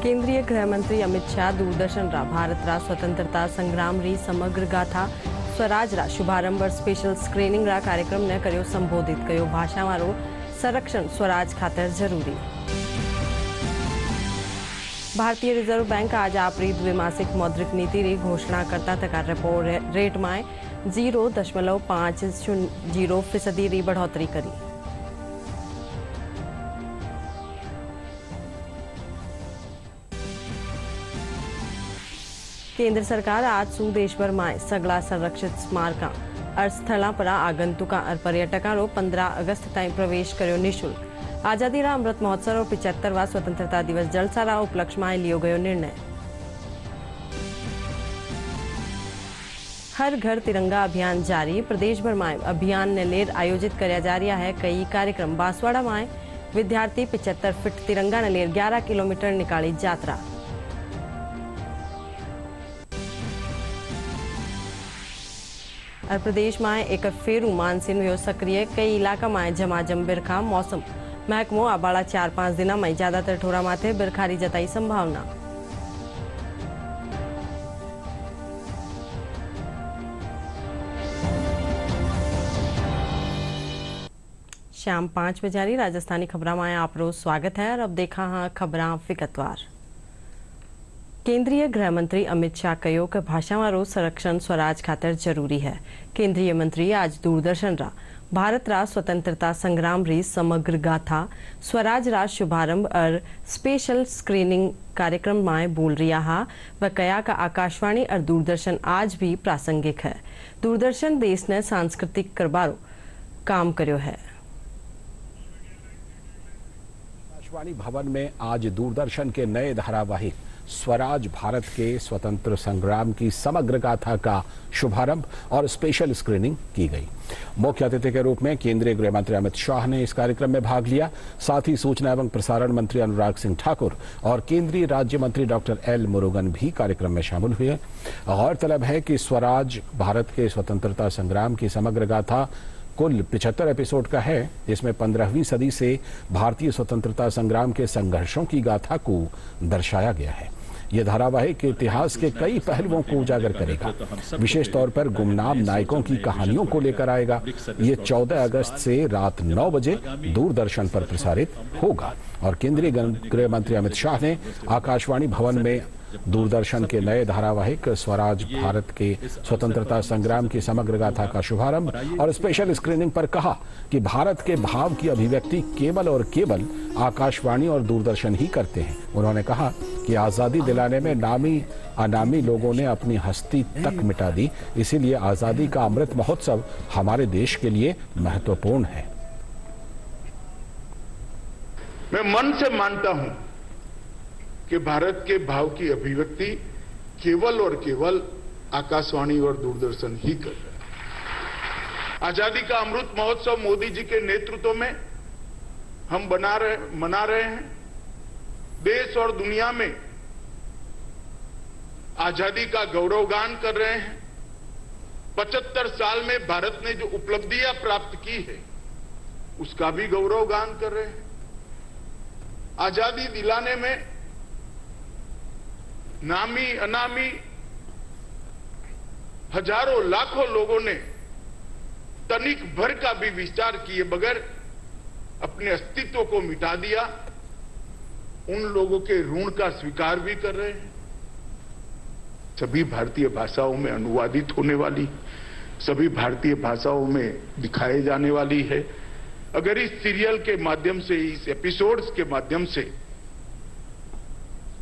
केंद्रीय गृह मंत्री अमित शाह दूरदर्शन रा भारत रा स्वतंत्रता संग्राम री समग्र गाथा स्वराज रा शुभारंभ और स्पेशल स्क्रीनिंग रा कार्यक्रम ने कर्यो संबोधित कयो भाषा वारो संरक्षण स्वराज खातर जरूरी। भारतीय रिजर्व बैंक आज आपरी द्विमासिक मौद्रिक नीति री घोषणा करता तक रेपो रेट में 0.50% री बढ़ोतरी करी। केंद्र सरकार आज सु देशभर में सगला संरक्षित स्मारका और स्थलों पर आगंतुका और पर्यटकों 15 अगस्त तक प्रवेश कर्यो निःशुल्क। आजादी रा अमृत महोत्सव और 75वां स्वतंत्रता दिवस जलसा रा उपलक्ष्य में लियो गयो निर्णय। हर घर तिरंगा अभियान जारी, प्रदेश भर में अभियान ने लेर आयोजित करया जा रहा है कई कार्यक्रम। बांसवाड़ा में विद्यार्थी 75 फीट तिरंगा ने लेर 11 किलोमीटर निकाली यात्रा। और प्रदेश में एक फेरू मानसून हुयो सक्रिय, कई इलाका में झमाझम बिरखा। मौसम महकमो आबाड़ा 4-5 दिन में ज्यादातर ठोरा माथे बिरखारी जताई संभावना। शाम 5 बजे राजस्थानी खबरों में आपरो स्वागत है। और अब देखा हाँ खबरां विगतवार। केंद्रीय गृह मंत्री अमित शाह कहो कि भाषावारो संरक्षण स्वराज खातर जरूरी है। केंद्रीय मंत्री आज दूरदर्शन रा भारत रा स्वतंत्रता संग्राम री समग्र गाथा स्वराज रा शुभारंभ और स्पेशल स्क्रीनिंग कार्यक्रम में बोल रहा हा। वह कया का आकाशवाणी और दूरदर्शन आज भी प्रासंगिक है। दूरदर्शन देश ने सांस्कृतिक करबारो काम कर्यो है। आकाशवाणी भवन में आज दूरदर्शन के नए धारावाहिक स्वराज भारत के स्वतंत्र संग्राम की समग्र गाथा का शुभारंभ और स्पेशल स्क्रीनिंग की गई। मुख्य अतिथि के रूप में केंद्रीय गृह मंत्री अमित शाह ने इस कार्यक्रम में भाग लिया। साथ ही सूचना एवं प्रसारण मंत्री अनुराग सिंह ठाकुर और केंद्रीय राज्य मंत्री डॉक्टर एल मुरुगन भी कार्यक्रम में शामिल हुए। गौरतलब है कि स्वराज भारत के स्वतंत्रता संग्राम की समग्र गाथा कुल 75 एपिसोड का है, जिसमें 15वीं सदी से भारतीय स्वतंत्रता संग्राम के संघर्षों की गाथा को दर्शाया गया है। यह धारावाहिक इतिहास के कई पहलुओं को उजागर करेगा, विशेष तौर पर गुमनाम नायकों की कहानियों को लेकर आएगा। ये 14 अगस्त से रात 9 बजे दूरदर्शन पर प्रसारित होगा। और केंद्रीय गृह मंत्री अमित शाह ने आकाशवाणी भवन में दूरदर्शन के नए धारावाहिक स्वराज भारत के स्वतंत्रता संग्राम की समग्र गाथा का शुभारंभ और स्पेशल स्क्रीनिंग पर कहा कि भारत के भाव की अभिव्यक्ति केवल और केवल आकाशवाणी और दूरदर्शन ही करते हैं। उन्होंने कहा कि आजादी दिलाने में नामी अनामी लोगों ने अपनी हस्ती तक मिटा दी, इसीलिए आजादी का अमृत महोत्सव हमारे देश के लिए महत्वपूर्ण है। मैं मन से मानता हूं कि भारत के भाव की अभिव्यक्ति केवल और केवल आकाशवाणी और दूरदर्शन ही कर रहे हैं। आजादी का अमृत महोत्सव मोदी जी के नेतृत्व में हम मना रहे हैं। देश और दुनिया में आजादी का गौरवगान कर रहे हैं। 75 साल में भारत ने जो उपलब्धियां प्राप्त की है उसका भी गौरवगान कर रहे हैं। आजादी दिलाने में नामी अनामी हजारों लाखों लोगों ने तनिक भर का भी विचार किए बगैर अपने अस्तित्व को मिटा दिया। उन लोगों के ऋण का स्वीकार भी कर रहे हैं। सभी भारतीय भाषाओं में अनुवादित होने वाली, सभी भारतीय भाषाओं में दिखाए जाने वाली है। अगर इस सीरियल के माध्यम से, इस एपिसोड्स के माध्यम से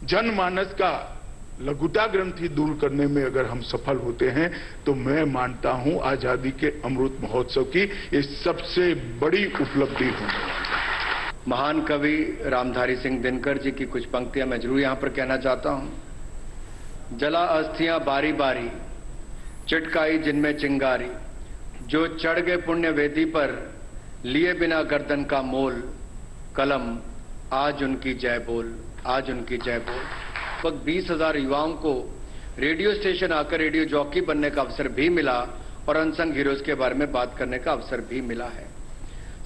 जनमानस का लघुता ग्रंथि दूर करने में अगर हम सफल होते हैं तो मैं मानता हूं आजादी के अमृत महोत्सव की ये सबसे बड़ी उपलब्धि होगी। महान कवि रामधारी सिंह दिनकर जी की कुछ पंक्तियां मैं जरूर यहां पर कहना चाहता हूं। जला अस्थियां बारी बारी, चिटकाई जिनमें चिंगारी, जो चढ़ गए पुण्य वेदी पर, लिए बिना गर्दन का मोल, कलम आज उनकी जय बोल, आज उनकी जय बोल। लगभग 20,000 युवाओं को रेडियो स्टेशन आकर रेडियो जॉकी बनने का अवसर भी मिला और अनसंग हीरोज के बारे में बात करने का अवसर भी मिला है।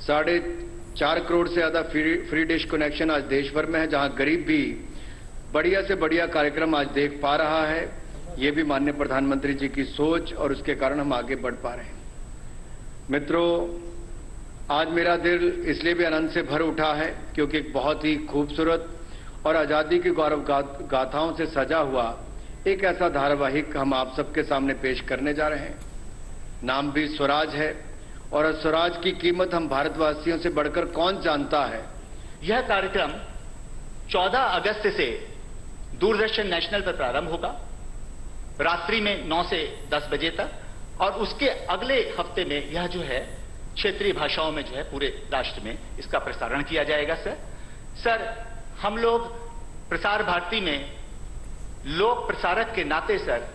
4.5 करोड़ से ज्यादा फ्री डिश कनेक्शन आज देश भर में है, जहां गरीब भी बढ़िया से बढ़िया कार्यक्रम आज देख पा रहा है। ये भी माननीय प्रधानमंत्री जी की सोच और उसके कारण हम आगे बढ़ पा रहे हैं। मित्रों, आज मेरा दिल इसलिए भी आनंद से भर उठा है क्योंकि एक बहुत ही खूबसूरत और आजादी की गौरव गाथाओं से सजा हुआ एक ऐसा धारावाहिक हम आप सबके सामने पेश करने जा रहे हैं। नाम भी स्वराज है और स्वराज की कीमत हम भारतवासियों से बढ़कर कौन जानता है। यह कार्यक्रम 14 अगस्त से दूरदर्शन नेशनल पर प्रारंभ होगा, रात्रि में 9 से 10 बजे तक, और उसके अगले हफ्ते में यह जो है क्षेत्रीय भाषाओं में जो है पूरे राष्ट्र में इसका प्रसारण किया जाएगा। सर, हम लोग प्रसार भारती में लोक प्रसारक के नाते सर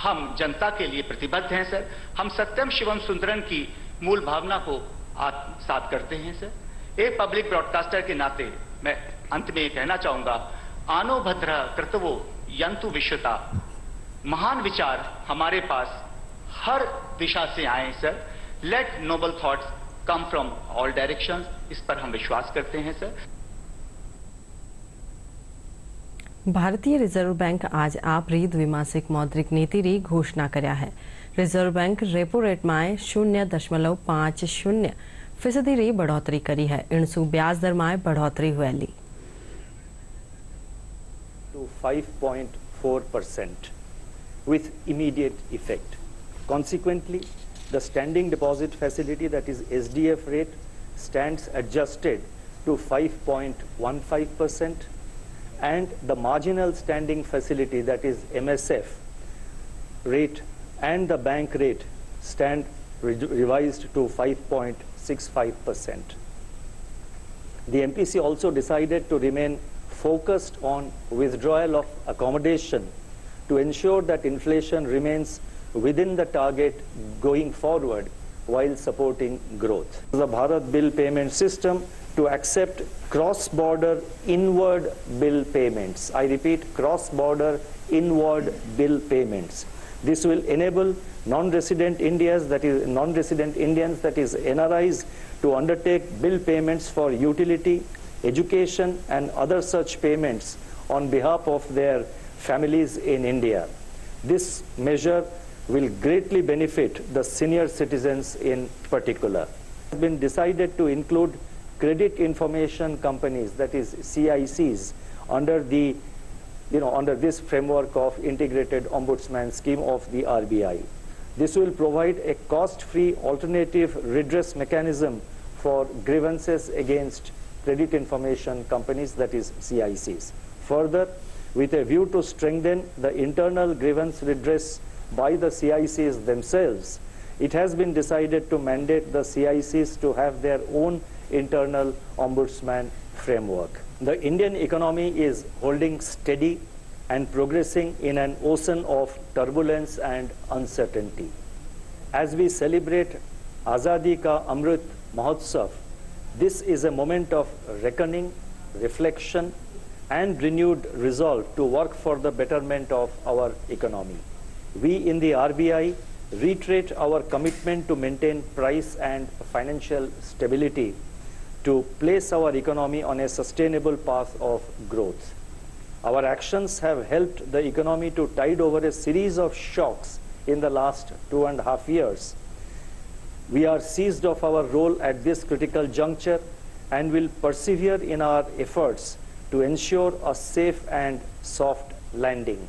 हम जनता के लिए प्रतिबद्ध हैं सर। हम सत्यम शिवम सुंदरम की मूल भावना को आत्मसात करते हैं सर। एक पब्लिक ब्रॉडकास्टर के नाते मैं अंत में ये कहना चाहूंगा, आनो भद्र कर्तवो यंतु विश्वता। महान विचार हमारे पास हर दिशा से आए sir. Let noble thoughts come from all directions. इस पर हम विश्वास करते हैं सर। भारतीय रिजर्व बैंक आज आपरी द्विमासिक मौद्रिक नीति री घोषणा કર્યા है। रिजर्व बैंक रेपो रेट में 0.50% री बढ़ोतरी करी है। इणसू ब्याज दर में बढ़ोतरी हुएली to 5.4% with immediate effect. Consequently, the standing deposit facility, that is SDF rate, stands adjusted to 5.15%, and the marginal standing facility, that is MSF rate, and the bank rate stand revised to 5.65%. The MPC also decided to remain focused on withdrawal of accommodation to ensure that inflation remains within the target going forward while supporting growth. The Bharat bill payment system to accept cross-border inward bill payments. I repeat, cross-border inward bill payments. This will enable non-resident Indians, that is NRIs, to undertake bill payments for utility, education and other such payments on behalf of their families in India. This measure will greatly benefit the senior citizens in particular. It has been decided to include credit information companies, that is CICs, under this framework of integrated ombudsman scheme of the RBI. This will provide a cost-free alternative redress mechanism for grievances against credit information companies, that is CICs. Further, with a view to strengthen the internal grievance redress by the CICs themselves, it has been decided to mandate the CICs to have their own internal ombudsman framework. The Indian economy is holding steady and progressing in an ocean of turbulence and uncertainty. As we celebrate Azadi Ka Amrit Mahotsav, this is a moment of reckoning, reflection, and renewed resolve to work for the betterment of our economy. We in the RBI reiterate our commitment to maintain price and financial stability to place our economy on a sustainable path of growth. Our actions have helped the economy to tide over a series of shocks in the last 2.5 years. We are seized of our role at this critical juncture and will persevere in our efforts to ensure a safe and soft landing.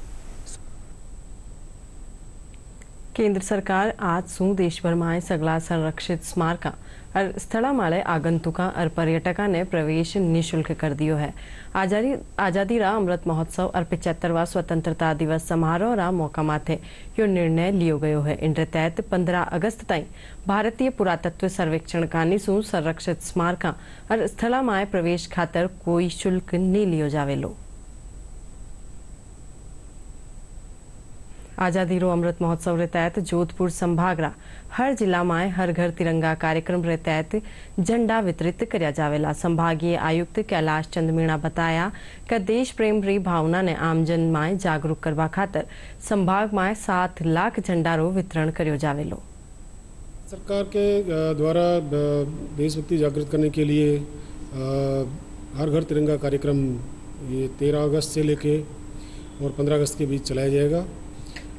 केंद्र सरकार आज सू देशभर में सगला संरक्षित स्मारका और स्थळामाळे आगंतुका और पर्यटका ने प्रवेश निःशुल्क कर दियो है। आजादी रा अमृत महोत्सव और 75वां स्वतंत्रता दिवस समारोह रा मौका माथे यो निर्णय लियो गयो है। इनके तहत 15 अगस्त ताईं भारतीय पुरातत्व सर्वेक्षण कानी सू संरक्षित स्मारका और स्थळामाळे प्रवेश खातर कोई शुल्क नहीं लियो जावेलो। आजादी रो अमृत महोत्सव रे तहत जोधपुर संभाग रा हर जिला में हर घर तिरंगा कार्यक्रम रे तहत झंडा वितरित करया जावेला। संभागीय आयुक्त कैलाश चंद मीणा बताया कि देश प्रेम री भावना ने आमजन में जागरूक करवा खातर संभाग में 7 लाख झंडा रो वितरण करयो जावेलो। सरकार के द्वारा देशभक्ति जागृत करने के लिए हर घर तिरंगा कार्यक्रम ये 13 अगस्त से लेके और 15 अगस्त के बीच चलाया जाएगा,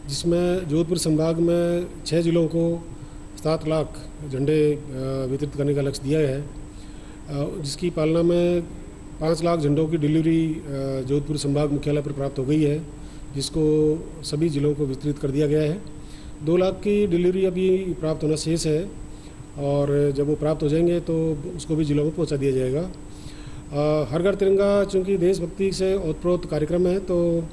जिसमें जोधपुर संभाग में 6 जिलों को 7 लाख झंडे वितरित करने का लक्ष्य दिया है, जिसकी पालना में 5 लाख झंडों की डिलीवरी जोधपुर संभाग मुख्यालय पर प्राप्त हो गई है, जिसको सभी जिलों को वितरित कर दिया गया है। 2 लाख की डिलीवरी अभी प्राप्त होना शेष है और जब वो प्राप्त हो जाएंगे तो उसको भी जिलों में पहुंचा दिया जाएगा। हर घर तिरंगा चूँकि देशभक्ति से ओतप्रोत कार्यक्रम है, तो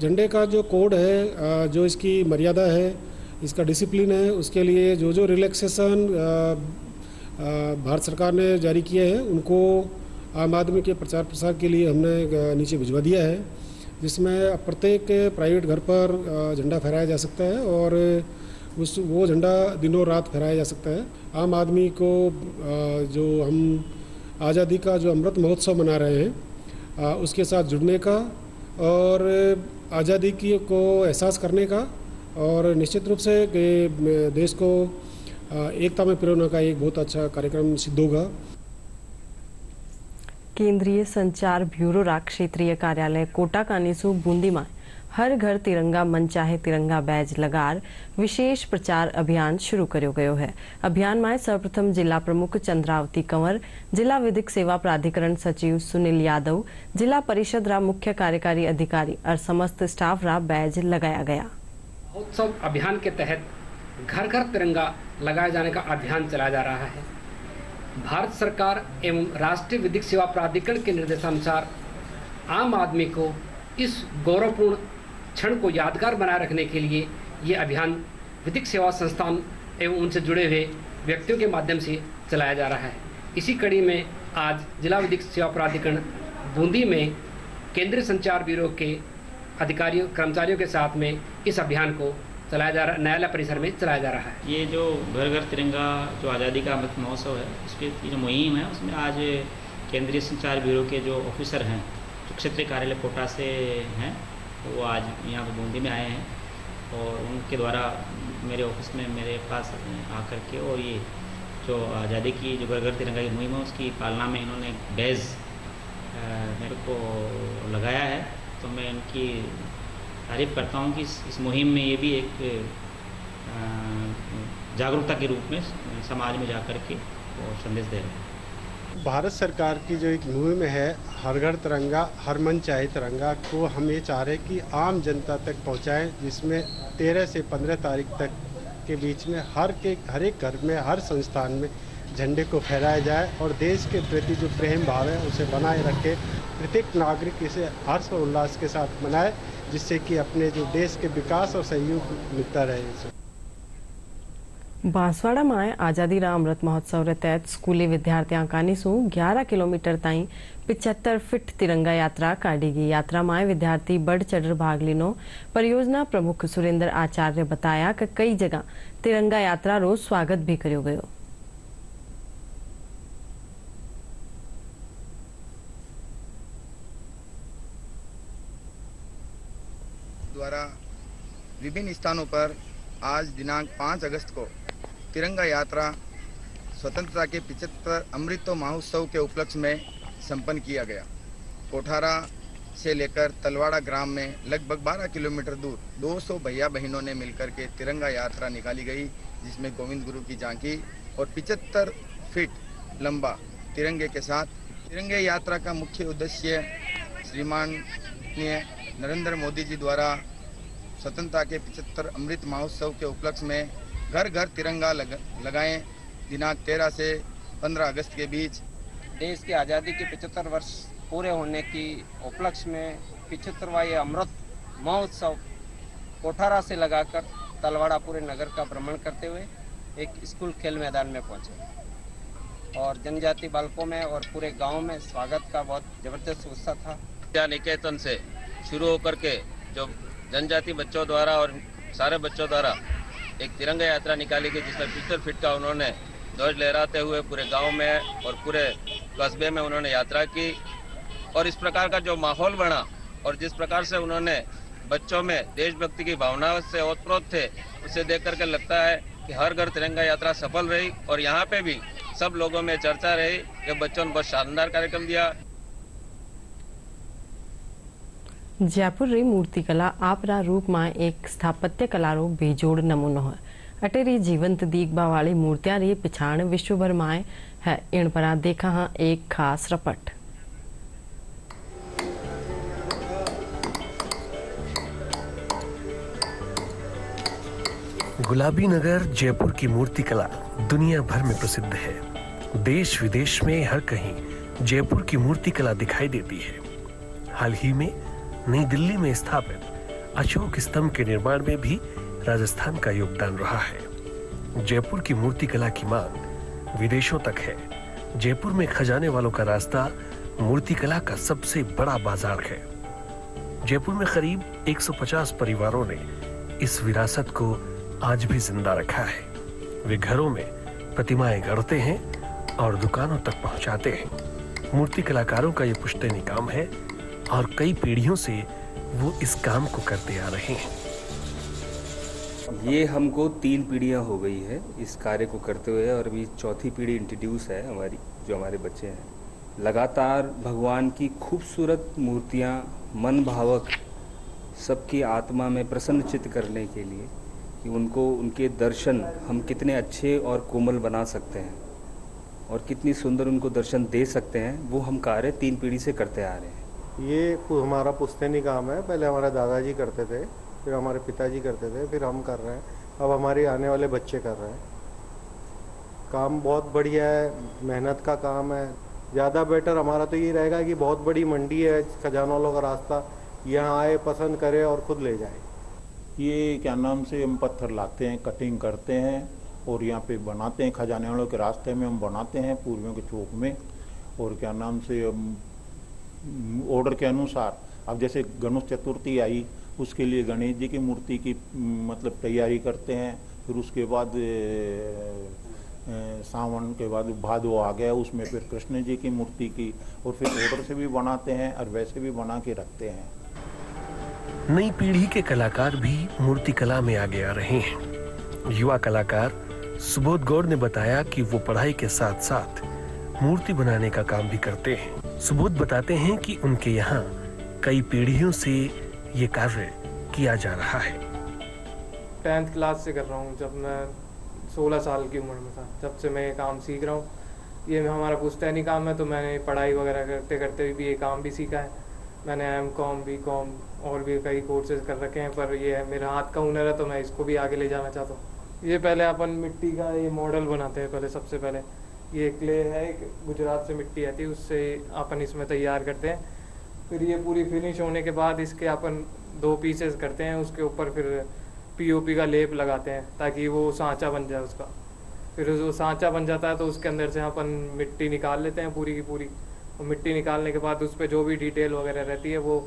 झंडे का जो कोड है, जो इसकी मर्यादा है, इसका डिसिप्लिन है, उसके लिए जो रिलैक्सेशन भारत सरकार ने जारी किए हैं उनको आम आदमी के प्रचार प्रसार के लिए हमने नीचे भिजवा दिया है, जिसमें प्रत्येक प्राइवेट घर पर झंडा फहराया जा सकता है और वो झंडा दिनों रात फहराया जा सकता है। आम आदमी को जो हम आज़ादी का जो अमृत महोत्सव मना रहे हैं उसके साथ जुड़ने का और आज़ादी की को एहसास करने का और निश्चित रूप से देश को एकता में पिरोने का एक बहुत अच्छा कार्यक्रम सिद्ध होगा। केंद्रीय संचार ब्यूरो रा क्षेत्रीय कार्यालय कोटा कानीसू बूंदी में हर घर तिरंगा मन चाहे तिरंगा बैज लगार विशेष प्रचार अभियान शुरू करो गयो है। अभियान में सर्वप्रथम जिला प्रमुख चंद्रावती कंवर, जिला विधिक सेवा प्राधिकरण सचिव सुनील यादव, जिला परिषद रा मुख्य कार्यकारी अधिकारी और समस्त स्टाफ रा बैज लगाया गया। महोत्सव अभियान के तहत घर घर तिरंगा लगाए जाने का अभियान चलाया जा रहा है। भारत सरकार एवं राष्ट्रीय विधिक सेवा प्राधिकरण के निर्देशानुसार आम आदमी को इस गौरवपूर्ण क्षण को यादगार बनाए रखने के लिए ये अभियान विधिक सेवा संस्थान एवं उनसे जुड़े हुए व्यक्तियों के माध्यम से चलाया जा रहा है। इसी कड़ी में आज जिला विधिक सेवा प्राधिकरण बूंदी में केंद्रीय संचार ब्यूरो के अधिकारियों कर्मचारियों के साथ में इस अभियान को चलाया जा रहा, न्यायालय परिसर में चलाया जा रहा है। ये जो घर घर तिरंगा जो आज़ादी का अमृत महोत्सव है, उसकी जो मुहिम है उसमें आज केंद्रीय संचार ब्यूरो के जो ऑफिसर हैं जो क्षेत्रीय कार्यालय कोटा से हैं, तो वो आज यहाँ पर बूंदी में आए हैं और उनके द्वारा मेरे ऑफिस में मेरे पास आकर के और ये जो आज़ादी की जो घर घर तिरंगा की मुहिम है उसकी पालना में इन्होंने बैज मेरे को लगाया है। तो मैं इनकी तारीफ करता हूँ कि इस मुहिम में ये भी एक जागरूकता के रूप में समाज में जाकर के वो संदेश दे रहे हैं। भारत सरकार की जो एक मुहिम है हर घर तिरंगा हर मन चाहे तिरंगा को हम ये चाह रहे कि आम जनता तक पहुँचाएँ, जिसमें 13 से 15 तारीख तक के बीच में हर एक घर में हर संस्थान में झंडे को फहराया जाए और देश के प्रति जो प्रेम भाव है उसे बनाए रखे। प्रत्येक नागरिक इसे हर्ष और उल्लास के साथ मनाए, जिससे कि अपने जो देश के विकास और सहयोग मिलता रहे। बांसवाड़ा में आज़ादी रा अमृत महोत्सव रे तहत स्कूली विद्यार्थियों कानीसू 11 किलोमीटर ताई 75 फीट तिरंगा यात्रा काढ़ी गई। यात्रा में विद्यार्थी बढ़ चढ़ भाग लिनो। परियोजना प्रमुख सुरेंद्र आचार्य बताया कि कई जगह तिरंगा यात्रा रो स्वागत भी करो गयो। द्वारा विभिन्न स्थानों पर आज दिनांक 5 अगस्त को तिरंगा यात्रा स्वतंत्रता के 75 अमृत महोत्सव के उपलक्ष्य में संपन्न किया गया। कोठारा से लेकर तलवाड़ा ग्राम में लगभग 12 किलोमीटर दूर 200 भैया बहनों ने मिलकर के तिरंगा यात्रा निकाली गई, जिसमें गोविंद गुरु की झांकी और 75 फीट लंबा तिरंगे के साथ। तिरंगे यात्रा का मुख्य उद्देश्य श्रीमान नरेंद्र मोदी जी द्वारा स्वतंत्रता के 75 अमृत महोत्सव के उपलक्ष्य में घर घर तिरंगा लगाएं दिनांक 13 से 15 अगस्त के बीच। देश की आज़ादी के 75 वर्ष पूरे होने की उपलक्ष्य में 75वां ये अमृत महोत्सव कोठारा से लगाकर तलवाड़ा पूरे नगर का भ्रमण करते हुए एक स्कूल खेल मैदान में पहुंचे और जनजाति बालकों में और पूरे गांव में स्वागत का बहुत जबरदस्त उत्साह था। विद्या निकेतन से शुरू होकर के जो जनजाति बच्चों द्वारा और सारे बच्चों द्वारा एक तिरंगा यात्रा निकाली गई, जिसमें 75 फीट का उन्होंने ध्वज लहराते हुए पूरे गांव में और पूरे कस्बे में उन्होंने यात्रा की। और इस प्रकार का जो माहौल बना और जिस प्रकार से उन्होंने बच्चों में देशभक्ति की भावना से ओतप्रोत थे, उसे देख करके लगता है कि हर घर तिरंगा यात्रा सफल रही और यहाँ पे भी सब लोगों में चर्चा रही कि बच्चों ने बहुत शानदार कार्यक्रम दिया। जयपुर री मूर्तिकला आपरा रूप में एक स्थापत्य कला रो बेजोड़ नमूनो है। अटेरी जीवंत दीगबा वाली मूर्तियां री पिछाण विश्व भर में है। इन पर देखा हाँ एक खास रपट। गुलाबी नगर जयपुर की मूर्तिकला दुनिया भर में प्रसिद्ध है। देश विदेश में हर कहीं जयपुर की मूर्तिकला दिखाई देती है। हाल ही में नई दिल्ली में स्थापित अशोक स्तंभ के निर्माण में भी राजस्थान का योगदान रहा है। जयपुर की मूर्तिकला की मांग विदेशों तक है। जयपुर में खजाने वालों का रास्ता मूर्तिकला का सबसे बड़ा बाजार है। जयपुर में करीब 150 परिवारों ने इस विरासत को आज भी जिंदा रखा है। वे घरों में प्रतिमाएं गढ़ते हैं और दुकानों तक पहुंचाते हैं। मूर्ति कलाकारों का यह पुश्तैनी काम है और कई पीढ़ियों से वो इस काम को करते आ रहे हैं। ये हमको 3 पीढ़ियां हो गई है इस कार्य को करते हुए और अभी 4थी पीढ़ी इंट्रोड्यूस है हमारी, जो हमारे बच्चे हैं। लगातार भगवान की खूबसूरत मूर्तियां मन भावक सबकी आत्मा में प्रसन्न चित्त करने के लिए कि उनको उनके दर्शन हम कितने अच्छे और कोमल बना सकते हैं और कितनी सुंदर उनको दर्शन दे सकते हैं, वो हम कार्य 3 पीढ़ी से करते आ रहे हैं। ये हमारा पुश्तैनी काम है। पहले हमारे दादाजी करते थे, फिर हमारे पिताजी करते थे, फिर हम कर रहे हैं, अब हमारे आने वाले बच्चे कर रहे हैं। काम बहुत बढ़िया है, मेहनत का काम है। ज़्यादा बेटर हमारा तो ये रहेगा कि बहुत बड़ी मंडी है, खजाना वालों का रास्ता, यहाँ आए, पसंद करे और खुद ले जाए। ये क्या नाम से हम पत्थर लाते हैं, कटिंग करते हैं और यहाँ पे बनाते हैं। खजाने वालों के रास्ते में हम बनाते हैं, पूर्वियों के चौक में। और क्या नाम से हम ऑर्डर के अनुसार, अब जैसे गणेश चतुर्थी आई, उसके लिए गणेश जी की मूर्ति की मतलब तैयारी करते हैं। फिर उसके बाद सावन के बाद भादो आ गया, उसमें फिर कृष्ण जी की मूर्ति की, और फिर ऑर्डर से भी बनाते हैं और वैसे भी बना के रखते हैं। नई पीढ़ी के कलाकार भी मूर्तिकला में आगे आ रहे हैं। युवा कलाकार सुबोध गौड़ ने बताया कि वो पढ़ाई के साथ साथ मूर्ति बनाने का काम भी करते हैं। सुबोध बताते हैं कि उनके यहाँ कई पीढ़ियों से ये कार्य किया जा रहा है। 10th क्लास से कर रहा हूँ, जब मैं 16 साल की उम्र में था, जब से मैं ये काम सीख रहा हूँ। ये हमारा पुश्तैनी काम है, तो मैंने पढ़ाई वगैरह करते करते भी ये काम भी सीखा है। मैंने M.Com, B.Com और भी कई कोर्सेज कर रखे हैं, पर ये है मेरा हाथ का हुनर है, तो मैं इसको भी आगे ले जाना चाहता हूँ। ये पहले अपन मिट्टी का ये मॉडल बनाते हैं। पहले सबसे पहले ये क्ले है, गुजरात से मिट्टी आती है, उससे अपन इसमें तैयार करते हैं। फिर ये पूरी फिनिश होने के बाद इसके अपन 2 पीसेस करते हैं, उसके ऊपर फिर POP का लेप लगाते हैं ताकि वो सांचा बन जाए उसका। फिर वो सांचा बन जाता है तो उसके अंदर से अपन मिट्टी निकाल लेते हैं पूरी की पूरी। और मिट्टी निकालने के बाद उस पर जो भी डिटेल वगैरह रहती है वो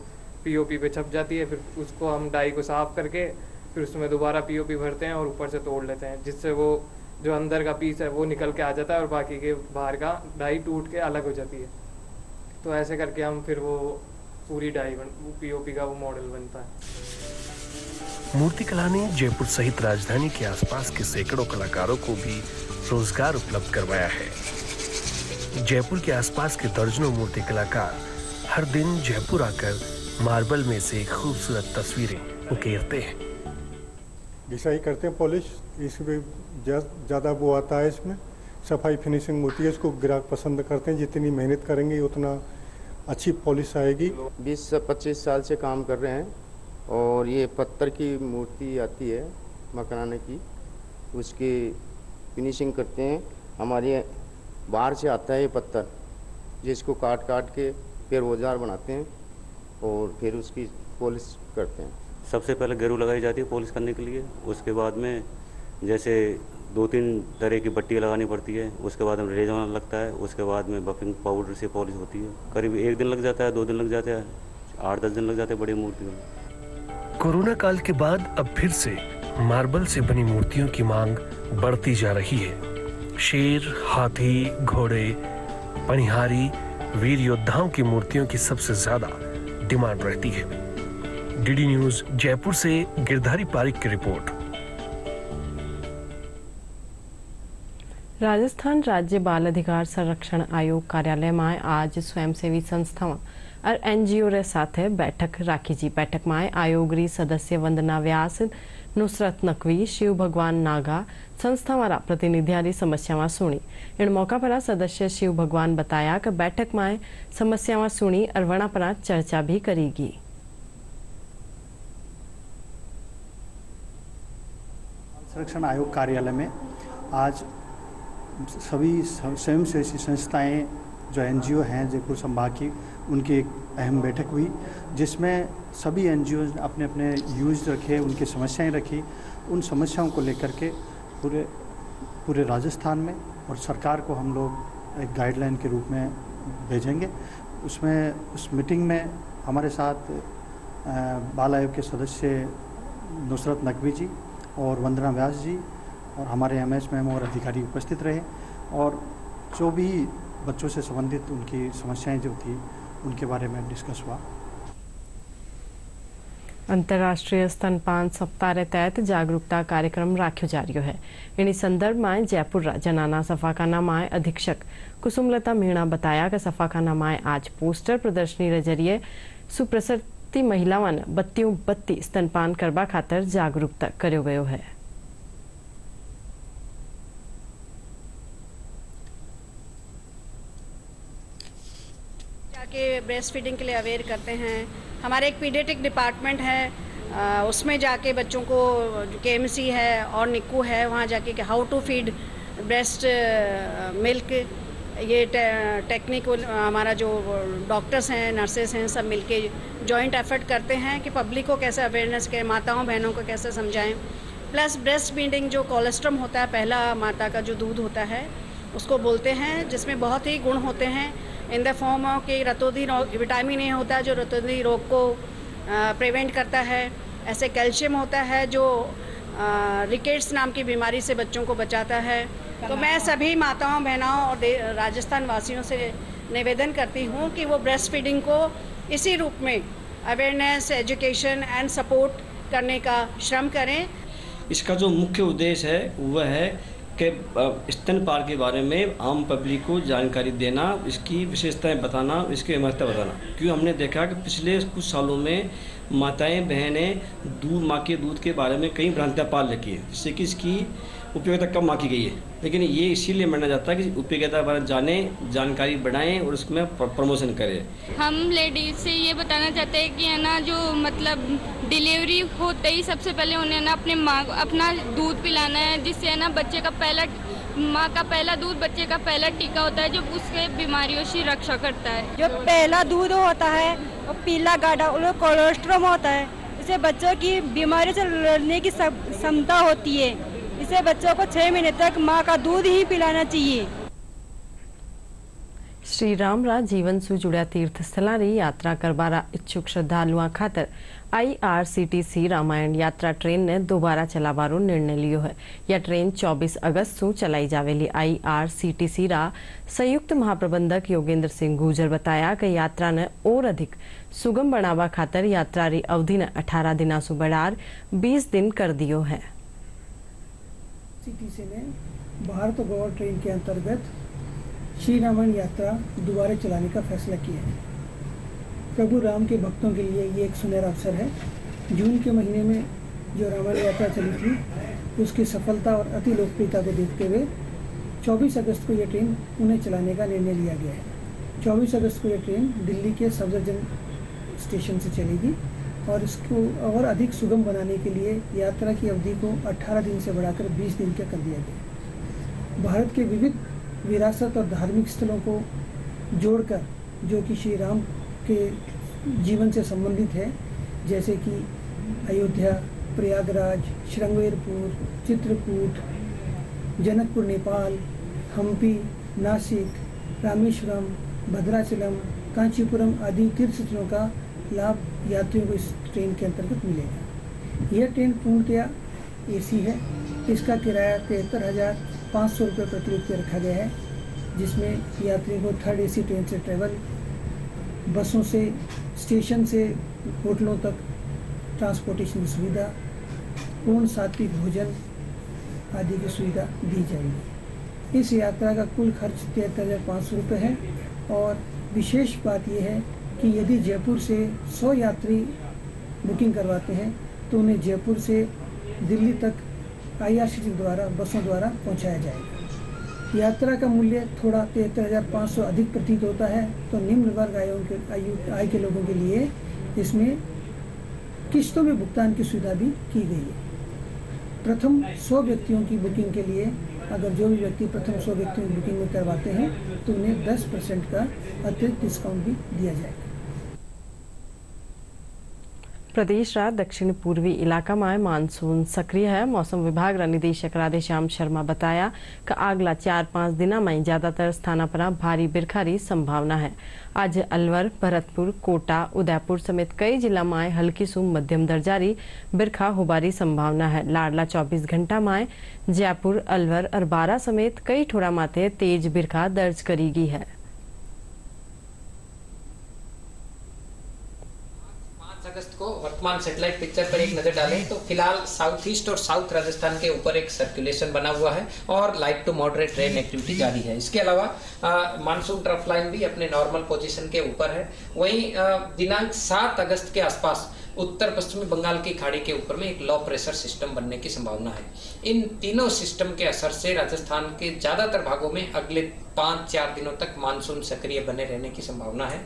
POP पे छप जाती है। फिर उसको हम डाई को साफ़ करके फिर उसमें दोबारा POP भरते हैं और ऊपर से तोड़ लेते हैं, जिससे वो जो अंदर का पीस है वो निकल के आ जाता है और बाकी के बाहर का डाई टूट के अलग हो जाती है। तो ऐसे करके हम फिर वो पूरी डाई POP का वो मॉडल बनता है। मूर्तिकला ने जयपुर सहित राजधानी के आसपास के सैकड़ों कलाकारों को भी रोजगार उपलब्ध करवाया है। जयपुर के आसपास के दर्जनों मूर्ति कलाकार हर दिन जयपुर आकर मार्बल में से खूबसूरत तस्वीरें उकेरते हैं। घिसाई करते हैं, पॉलिश, इसमें ज़्यादा वो आता है। इसमें सफाई फिनिशिंग होती है, इसको ग्राहक पसंद करते हैं। जितनी मेहनत करेंगे उतना अच्छी पॉलिश आएगी। 20 से 25 साल से काम कर रहे हैं और ये पत्थर की मूर्ति आती है मकराने की, उसकी फिनिशिंग करते हैं। हमारे बाहर से आता है ये पत्थर, जिसको काट काट के फिर औजार बनाते हैं और फिर उसकी पॉलिश करते हैं। सबसे पहले गेरू लगाई जाती है पॉलिश करने के लिए। उसके बाद में जैसे 2-3 तरह की पट्टियाँ लगानी पड़ती है। उसके बाद में रेजन लगता है। उसके बाद में बफिंग पाउडर से पॉलिश होती है। करीब 1 दिन लग जाता है, 2 दिन लग जाता है, 8-10 दिन लग जाते हैं बड़ी मूर्तियों में। कोरोना काल के बाद अब फिर से मार्बल से बनी मूर्तियों की मांग बढ़ती जा रही है। शेर, हाथी, घोड़े, पनिहारी, वीर योद्धाओं की मूर्तियों की सबसे ज्यादा डिमांड रहती है। DD न्यूज जयपुर से गिरधारी पारिक की रिपोर्ट। राजस्थान राज्य बाल अधिकार संरक्षण आयोग कार्यालय में आज स्वयंसेवी संस्थाओं और एनजीओ रे साथे बैठक राखी जी। बैठक में आयोग री सदस्य वंदना व्यास, नुसरत नकवी, शिव भगवान नागा संस्था वाला प्रतिनिधियां समस्यावां सुनी। इन मौका पर सदस्य शिव भगवान बताया कि बैठक में समस्यावां सुनी और वणा पर चर्चा भी करेगी। संरक्षण आयोग कार्यालय में आज सभी स्वयंसेवी संस्थाएं जो एनजीओ हैं जयपुर संभाग की, उनकी एक अहम बैठक हुई, जिसमें सभी एनजीओ ने अपने अपने यूज रखे, उनकी समस्याएं रखी। उन समस्याओं को लेकर के पूरे राजस्थान में और सरकार को हम लोग एक गाइडलाइन के रूप में भेजेंगे। उस मीटिंग में हमारे साथ बाल आयोग के सदस्य नुसरत नकवी जी और वंदना व्यास जी और हमारे एमएस मैम और अधिकारी उपस्थित रहे, और जो भी बच्चों से संबंधित उनकी समस्याएं जो थी उनके बारे में डिस्कस हुआ। अंतर्राष्ट्रीय स्तनपान सप्ताह के तहत जागरूकता कार्यक्रम राख्यो जा रह्यो है। इन संदर्भ में जयपुर जनाना सफाखाना माए अधीक्षक कुसुमलता मीणा बताया कि सफाखाना माए आज पोस्टर प्रदर्शनी के जरिए सुप्रसति महिलाओं ने बत्तियों बत्ती स्तनपान करवा खातर जागरूकता कर्यो गयो है। जाके ब्रेस्ट फीडिंग के लिए अवेयर करते हैं। हमारे एक पीडियाट्रिक डिपार्टमेंट है, उसमें जाके बच्चों को जो केएमसी है और निक्कू है, वहाँ जाके कि how to feed breast milk, ये टेक्निक हमारा जो डॉक्टर्स हैं, नर्सेस हैं, सब मिलके जॉइंट एफर्ट करते हैं कि पब्लिक को कैसे अवेयरनेस करें, माताओं बहनों को कैसे समझाएं। प्लस ब्रेस्ट फीडिंग जो कोलेस्ट्रम होता है, पहला माता का जो दूध होता है उसको बोलते हैं, जिसमें बहुत ही गुण होते हैं इन द फॉर्म ऑफ कि रतौंधी विटामिन ए होता है जो रतौंधी रोग को प्रिवेंट करता है। ऐसे कैल्शियम होता है जो रिकेट्स नाम की बीमारी से बच्चों को बचाता है। तो मैं सभी माताओं बहनों और राजस्थान वासियों से निवेदन करती हूँ कि वो ब्रेस्ट फीडिंग को इसी रूप में अवेयरनेस, एजुकेशन एंड सपोर्ट करने का श्रम करें। इसका जो मुख्य उद्देश्य है वह है कि स्तनपान के बारे में आम पब्लिक को जानकारी देना, इसकी विशेषताएं बताना, इसकी महत्व बताना। क्योंकि हमने देखा कि पिछले कुछ सालों में माताएं बहनें माँ के दूध के बारे में कई भ्रांतियाँ पाल रखी है, जिससे कि इसकी उपयोगिता कम आंकी गई है। लेकिन ये इसीलिए माना जाता है कि उपयोगिता बारे जाने, जानकारी बढ़ाएं और उसमें प्रमोशन करें। हम लेडीज से ये बताना चाहते हैं कि है ना, जो मतलब डिलीवरी होते ही सबसे पहले उन्हें ना अपना दूध पिलाना है, जिससे है ना बच्चे का माँ का पहला दूध बच्चे का पहला टीका होता है जो उसके बीमारियों से रक्षा करता है। जो पहला दूध होता है वो पीला गाढ़ा कोलेस्ट्रॉल होता है, इससे बच्चों की बीमारी से लड़ने की क्षमता होती है। इसे बच्चों को 6 महीने तक माँ का दूध ही पिलाना चाहिए। श्री रामरा जीवन से जुड़ा तीर्थ स्थलों की यात्रा करवारा इच्छुक श्रद्धालुओं खातर IRCTC रामायण यात्रा ट्रेन ने दोबारा चलावारो निर्णय लियो है। यह ट्रेन 24 अगस्त से चलाई जावेली। IRCTC रा संयुक्त महाप्रबंधक योगेंद्र सिंह गुर्जर बताया कि यात्रा ने और अधिक सुगम बनावा खातर यात्रा री अवधि ने 18 दिन से बढ़ार 20 दिन कर दियो है। IRCTC ने भारत गोवा ट्रेन के अंतर्गत श्री रामायण यात्रा दोबारा चलाने का फैसला किया है। प्रभु राम के भक्तों के लिए ये एक सुनहरा अवसर है। जून के महीने में जो रामायण यात्रा चली थी उसकी सफलता और अति लोकप्रियता को देखते हुए 24 अगस्त को यह ट्रेन उन्हें चलाने का निर्णय लिया गया है। 24 अगस्त को यह ट्रेन दिल्ली के सफदरजंग स्टेशन से चलेगी और इसको और अधिक सुगम बनाने के लिए यात्रा की अवधि को 18 दिन से बढ़ाकर 20 दिन का कर दिया गया। भारत के विविध विरासत और धार्मिक स्थलों को जोड़कर, जो कि श्री राम के जीवन से संबंधित है, जैसे कि अयोध्या, प्रयागराज, श्रृंगेरपुर, चित्रकूट, जनकपुर नेपाल, हम्पी, नासिक, रामेश्वरम, भद्राचलम, कांचीपुरम आदि तीर्थ स्थलों का लाभ यात्रियों को इस ट्रेन के अंतर्गत मिलेगा। यह ट्रेन पूर्णतया AC है। इसका किराया 73,500 रुपये प्रति व्यक्ति रखा गया है, जिसमें यात्रियों को 3rd AC ट्रेन से ट्रेवल, बसों से, स्टेशन से होटलों तक ट्रांसपोर्टेशन की सुविधा, पूर्ण सात्विक भोजन आदि की सुविधा दी जाएगी। इस यात्रा का कुल खर्च 73,500 रुपये है और विशेष बात यह है कि यदि जयपुर से 100 यात्री बुकिंग करवाते हैं तो उन्हें जयपुर से दिल्ली तक IRCTC द्वारा बसों द्वारा पहुंचाया जाएगा। यात्रा का मूल्य थोड़ा 73,500 अधिक प्रतीत होता है, तो निम्न वर्ग आय के लोगों के लिए इसमें किस्तों में भुगतान की सुविधा भी की गई है। प्रथम 100 व्यक्तियों की बुकिंग के लिए अगर जो भी व्यक्ति प्रथम 100 व्यक्तियों की बुकिंग में करवाते हैं तो उन्हें 10% का अतिरिक्त डिस्काउंट भी दिया जाएगा। प्रदेश रा दक्षिण पूर्वी इलाका में मानसून सक्रिय है। मौसम विभाग रा निदेशक राधेश्याम शर्मा बताया कि अगला 4-5 दिन में ज्यादातर स्थानों पर भारी बिरखा संभावना है। आज अलवर, भरतपुर, कोटा, उदयपुर समेत कई जिला में हल्की से मध्यम दर्जारी बिरखा होबारी संभावना है। लाडला 24 घंटा में जयपुर, अलवर और बारा समेत कई ठोरा माथे तेज बिरखा दर्ज करी गई है। 5 अगस्त को वर्तमान सैटेलाइट पिक्चर पर एक नजर डालें तो फिलहाल साउथ ईस्ट और साउथ राजस्थान के ऊपर एक सर्कुलेशन बना हुआ है और light to moderate rain activity जारी है। इसके अलावा मानसून ट्रफ लाइन भी अपने नॉर्मल पोजीशन के ऊपर है। वहीं दिनांक 7 अगस्त के आसपास उत्तर पश्चिमी बंगाल की खाड़ी के ऊपर में एक लो प्रेशर सिस्टम बनने की संभावना है। इन तीनों सिस्टम के असर से राजस्थान के ज्यादातर भागों में अगले 5-4 दिनों तक मानसून सक्रिय बने रहने की संभावना है।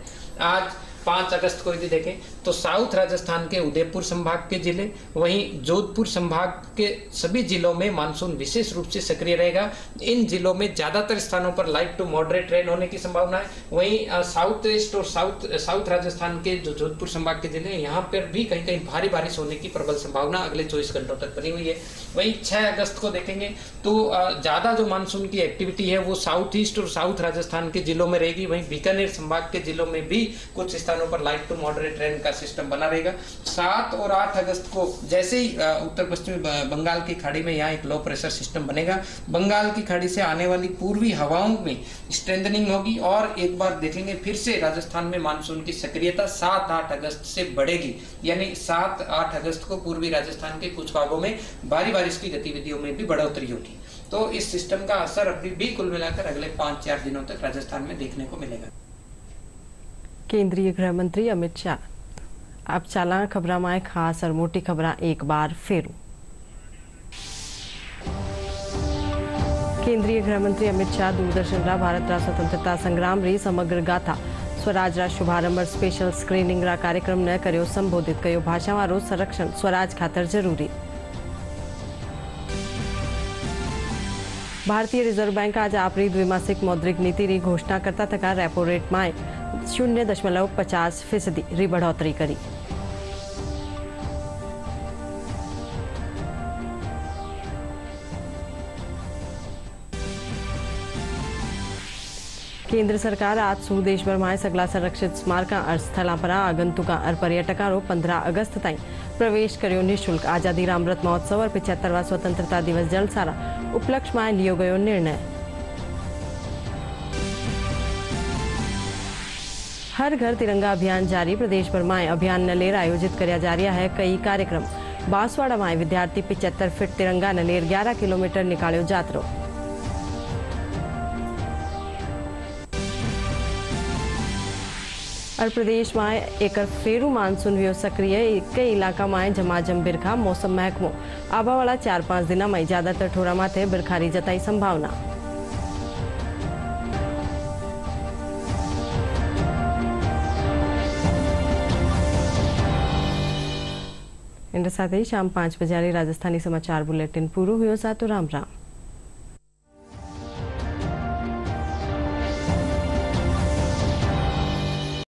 आज 5 अगस्त को यदि देखें तो साउथ राजस्थान के उदयपुर संभाग के जिले, वहीं जोधपुर संभाग के सभी जिलों में मानसून विशेष रूप से सक्रिय रहेगा। इन जिलों में ज्यादातर स्थानों पर लाइट टू मॉडरेट रेन होने की संभावना है। वहीं साउथ ईस्ट और साउथ राजस्थान के जो जोधपुर संभाग के जिले, यहाँ पर भी कहीं कहीं भारी बारिश होने की प्रबल संभावना अगले 24 घंटों तक बनी हुई है। वहीं 6 अगस्त को देखेंगे तो ज्यादा जो मानसून की एक्टिविटी है वो साउथ ईस्ट और साउथ राजस्थान के जिलों में रहेगी। वहीं बीकानेर संभाग के जिलों में भी कुछ स्थानों पर लाइट टू मॉडरेट रेन का सिस्टम बना रहेगा। 7 और 8 अगस्त को जैसे ही उत्तर पश्चिमी बंगाल की खाड़ी में यहाँ एक लो प्रेशर सिस्टम बनेगा, बंगाल की खाड़ी से आने वाली पूर्वी हवाओं में स्ट्रेंथनिंग होगी और एक बार देखेंगे फिर से राजस्थान में मानसून की सक्रियता 7-8 अगस्त से बढ़ेगी। यानी 7-8 अगस्त को पूर्वी राजस्थान के कुछ भागों में भारी बारिश की गतिविधियों में भी बढ़ोतरी होगी। तो इस सिस्टम का असर अभी भी कुल मिलाकर अगले 5-4 दिनों तक राजस्थान में देखने को मिलेगा। केंद्रीय गृह मंत्री अमित शाह अब चाला खबरा में खास और मोटी खबरा एक बार फिर। केंद्रीय गृह मंत्री अमित शाह दूरदर्शन रा भारत रा स्वतंत्रता संग्राम री समग्र गाथा स्वराज रा शुभारंभ और स्पेशल स्क्रीनिंग रा कार्यक्रम ने कर्यो संबोधित कयो। भाषा वारो संरक्षण स्वराज खातर जरूरी। भारतीय रिजर्व बैंक आज आपरी द्विमासिक मौद्रिक नीति री घोषणा करता थका रेपो रेट में 0.50% री बढ़ोतरी करी। केंद्र सरकार आज सु देश भर में सगला संरक्षित स्मारक और स्थलों पर आगंतुका और पर्यटकों 15 अगस्त तक प्रवेश करो निःशुल्क। आजादी रा अमृत महोत्सव और 75वां स्वतंत्रता दिवस जलसारा उपलक्ष्य में लियो गयो निर्णय। हर घर तिरंगा अभियान जारी। प्रदेश भर में अभियान न लेर आयोजित किया जा रहा है कई कार्यक्रम। बांसवाड़ा में विद्यार्थी 75 फीट तिरंगा न लेर 11 किलोमीटर निकालो यात्रो। और प्रदेश में एक फेरू मानसून हुई सक्रिय। कई इलाका में झमाझम बिरखा। मौसम महकमो आबा वाला 4-5 दिन में ज्यादातर ठोरा माथे बिरखारी जताई संभावना। इन साथ ही शाम 5 बजे राजस्थानी समाचार बुलेटिन पूरा हुआ। तो राम राम।